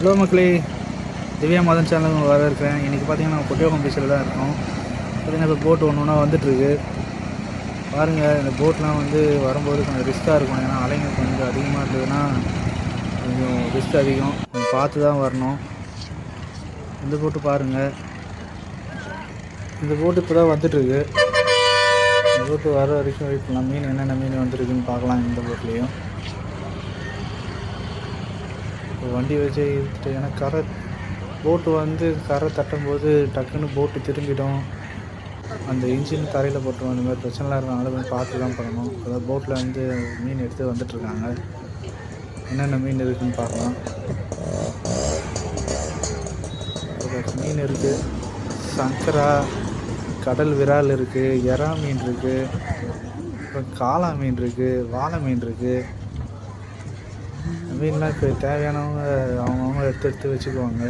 Hello மக்களே, திவ்யா மதன் சேனலுக்கு வர இருக்கிறேன். இன்றைக்கி பார்த்தீங்கன்னா நம்ம கொட்டியோகம் பீச்சில் தான் இருக்கோம். பார்த்திங்கன்னா இப்போ போட்டு ஒன்று ஒன்றா வந்துட்டுருக்கு. பாருங்கள், இந்த போட்லாம் வந்து வரும்போது கொஞ்சம் ரிஸ்க்காக இருக்கும். ஏன்னா அலைங்க கொஞ்சம் அதிகமாக இருந்ததுன்னா கொஞ்சம் ரிஸ்க் அதிகம். கொஞ்சம் பார்த்து தான் வரணும். இந்த போட்டு பாருங்கள், இந்த போட்டு இப்போ தான் வந்துட்டுருக்கு. இந்த போட்டு வர வரைக்கும் வெயிட் பண்ணலாம். மீன் என்னென்ன மீன் வந்துருக்குன்னு பார்க்கலாம். இந்த போட்லேயும் வண்டி வச்சு இழுத்துட்டு, ஏன்னா கரை போட்டு வந்து கரை தட்டும்போது டக்குன்னு போட்டு திரும்பிடும். அந்த இன்ஜின் தரையில் போட்டுரும். அந்த மாதிரி பிரச்சனைலாம் இருக்கனால கொஞ்சம் பார்த்து தான் பண்ணணும். அதாவது போட்டில் வந்து மீன் எடுத்து வந்துட்டுருக்காங்க. என்னென்ன மீன் இருக்குதுன்னு பார்க்கலாம். மீன் இருக்குது, சங்கரா, கடல் விரால் இருக்குது, எறா மீன் இருக்குது, அப்புறம் காளா மீன் இருக்குது, வாழை மீன் இருக்குது. மீன்லாம் இப்போ தேவையானவங்க அவங்கவுங்க எடுத்து வச்சுக்குவாங்க.